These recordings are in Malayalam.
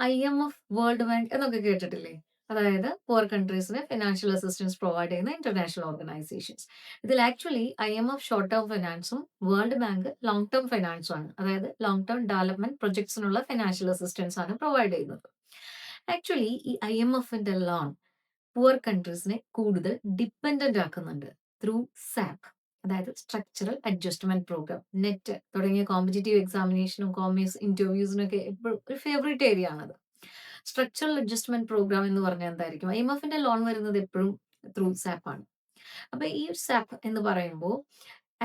IMF, വേൾഡ് ബാങ്ക് എന്നൊക്കെ കേട്ടിട്ടില്ലേ? അതായത് പുവർ കൺട്രീസിന് ഫിനാൻഷ്യൽ അസിസ്റ്റൻസ് പ്രൊവൈഡ് ചെയ്യുന്ന ഇന്റർനാഷണൽ ഓർഗനൈസേഷൻസ്. ഇതിൽ ആക്ച്വലി IMF ഷോർട്ട് ടേം ഫിനാൻസും വേൾഡ് ബാങ്ക് ലോങ് ടേം ഫിനാൻസും ആണ്. അതായത് ലോങ് ടേം ഡെവലപ്മെന്റ് പ്രൊജക്ട്സിനുള്ള ഫിനാൻഷ്യൽ അസിസ്റ്റൻസ് ആണ് പ്രൊവൈഡ് ചെയ്യുന്നത്. ആക്ച്വലി ഈ IMFന്റെ ലോൺ പുവർ കൺട്രീസിനെ കൂടുതൽ ഡിപ്പെൻഡന്റ് ആക്കുന്നുണ്ട് ത്രൂ സാപ്പ്, അതായത് സ്ട്രക്ചറൽ അഡ്ജസ്റ്റ്മെന്റ് പ്രോഗ്രാം. നെറ്റ് തുടങ്ങിയ കോമ്പറ്റേറ്റീവ് എക്സാമിനേഷനും കോമേഴ്സ് ഇന്റർവ്യൂസിനൊക്കെ എപ്പോഴും ഒരു ഫേവറേറ്റ് ഏരിയ ആണത്. സ്ട്രക്ചറൽ അഡ്ജസ്റ്റ്മെന്റ് പ്രോഗ്രാം എന്ന് പറഞ്ഞാൽ എന്തായിരിക്കും? IMFന്റെ ലോൺ വരുന്നത് എപ്പോഴും ത്രൂ സാപ്പ് ആണ്. അപ്പൊ ഈ ഒരു സാപ്പ് എന്ന് പറയുമ്പോൾ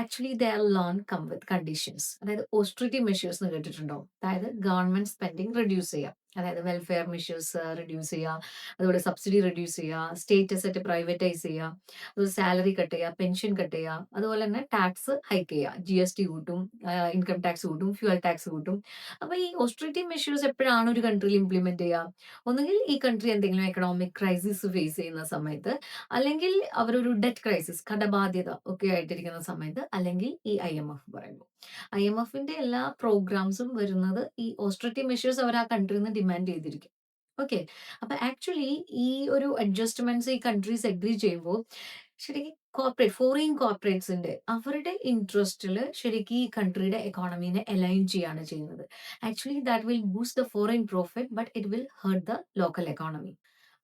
actually their loan come with conditions. അതായത് ഓസ്ട്രിറ്റി മെഷേഴ്സ് എന്ന് കേട്ടിട്ടുണ്ടോ? അതായത് ഗവൺമെന്റ് സ്പെൻഡിങ് റെഡ്യൂസ് ചെയ്യുക, അതായത് വെൽഫെയർ മെഷേഴ്സ് റെഡ്യൂസ് ചെയ്യുക, അതുപോലെ സബ്സിഡി റെഡ്യൂസ് ചെയ്യുക, സ്റ്റേറ്റ് അസറ്റ് പ്രൈവറ്റൈസ് ചെയ്യുക, അതുപോലെ സാലറി കട്ട് ചെയ്യുക, പെൻഷൻ കട്ട് ചെയ്യുക, അതുപോലെ തന്നെ ടാക്സ് ഹൈക്ക് ചെയ്യുക, GST കൂട്ടും, ഇൻകം ടാക്സ് കൂട്ടും, ഫ്യൂൽ ടാക്സ് കൂട്ടും. അപ്പൊ ഈ ഓസ്ട്രിറ്റി മെഷേഴ്സ് എപ്പോഴാണ് ഒരു കൺട്രിയിൽ ഇംപ്ലിമെന്റ് ചെയ്യുക? ഒന്നുകിൽ ഈ കൺട്രി എന്തെങ്കിലും എക്കണോമിക് ക്രൈസിസ് ഫേസ് ചെയ്യുന്ന സമയത്ത്, അല്ലെങ്കിൽ അവരൊരു ഡെറ്റ് ക്രൈസിസ്, കടബാധ്യത ഒക്കെ ആയിട്ടിരിക്കുന്ന സമയത്ത്, അല്ലെങ്കിൽ ഈ IMF പറയുമ്പോൾ. IMFന്റെ എല്ലാ പ്രോഗ്രാംസും വരുന്നത് ഈ ഓസ്ട്രിറ്റി മെഷേഴ്സ് അവർ ആ കൺട്രിയിൽ നിന്ന് ഡിമാൻഡ് ചെയ്തിരിക്കും. ഓക്കെ. അപ്പൊ ആക്ച്വലി ഈ ഒരു അഡ്ജസ്റ്റ്മെന്റ്സ് ഈ കൺട്രീസ് എഗ്രി ചെയ്യുമ്പോൾ ശരിക്കും ഫോറിൻ കോർപ്പറേറ്റ്സിന്റെ അവരുടെ ഇൻട്രസ്റ്റിൽ ശരിക്കും ഈ കൺട്രിയുടെ എക്കോണമീനെ അലൈൻ ചെയ്യാണ് ചെയ്യുന്നത്. Actually that will boost the foreign profit but it will hurt the local economy.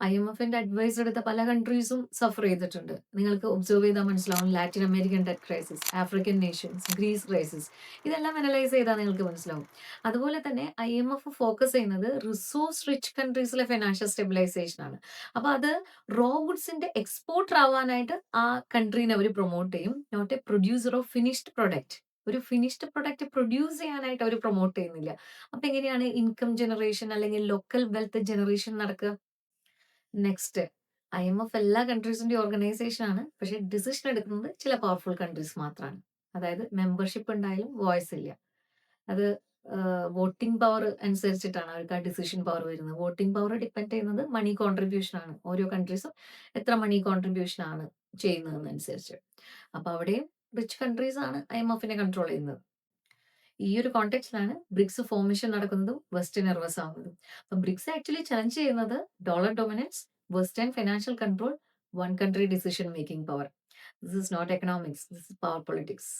IMFന്റെ അഡ്വൈസ് എടുത്ത പല കൺട്രീസും സഫർ ചെയ്തിട്ടുണ്ട്. നിങ്ങൾക്ക് ഒബ്സർവ് ചെയ്താൽ മനസ്സിലാവും. Latin American debt crisis, African nations, Greece crisis, ഇതെല്ലാം അനലൈസ് ചെയ്താൽ നിങ്ങൾക്ക് മനസ്സിലാവും. അതുപോലെ തന്നെ IMF ഫോക്കസ് ചെയ്യുന്നത് റിസോഴ്സ് റിച്ച് കൺട്രീസിലെ ഫിനാൻഷ്യൽ സ്റ്റെബിലൈസേഷൻ ആണ്. അപ്പൊ അത് റോ ഗുഡ്സിന്റെ എക്സ്പോർട്ടർ ആവാനായിട്ട് ആ കൺട്രീനെ അവർ പ്രൊമോട്ട് ചെയ്യും, not a producer of finished product. ഒരു ഫിനിഷ്ഡ് പ്രൊഡക്റ്റ് പ്രൊഡ്യൂസ് ചെയ്യാനായിട്ട് അവർ പ്രൊമോട്ട് ചെയ്യുന്നില്ല. അപ്പൊ എങ്ങനെയാണ് ഇൻകം ജനറേഷൻ അല്ലെങ്കിൽ ലോക്കൽ വെൽത്ത് ജനറേഷൻ നടക്കുക? നെക്സ്റ്റ്, IMF എല്ലാ കൺട്രീസിന്റെയും ഓർഗനൈസേഷൻ ആണ്. പക്ഷെ ഡിസിഷൻ എടുക്കുന്നത് ചില പവർഫുൾ കൺട്രീസ് മാത്രമാണ്. അതായത് മെമ്പർഷിപ്പ് ഉണ്ടായാലും വോയിസ് ഇല്ല. അത് വോട്ടിംഗ് പവർ അനുസരിച്ചിട്ടാണ് അവർക്ക് ആ ഡിസിഷൻ പവർ വരുന്നത്. വോട്ടിംഗ് പവർ ഡിപ്പെൻഡ് ചെയ്യുന്നത് മണി കോൺട്രിബ്യൂഷൻ ആണ്. ഓരോ കൺട്രീസും എത്ര മണി കോൺട്രിബ്യൂഷൻ ആണ് ചെയ്യുന്നതെന്നനുസരിച്ച്. അപ്പൊ അവിടെയും റിച്ച് കൺട്രീസ് ആണ് IMFനെ കൺട്രോൾ ചെയ്യുന്നത്. ഈ ഒരു കോണ്ടെക്സ്റ്റിലാണ് ബ്രിക്സ് ഫോർമേഷൻ നടക്കുന്നതും വെസ്റ്റേൺ നെർവസ് ആവുന്നതും. അപ്പൊ ബ്രിക്സ് ആക്ച്വലി ചലഞ്ച് ചെയ്യുന്നത് dollar dominance, western financial control, one country decision making power. This is not economics, this is power politics.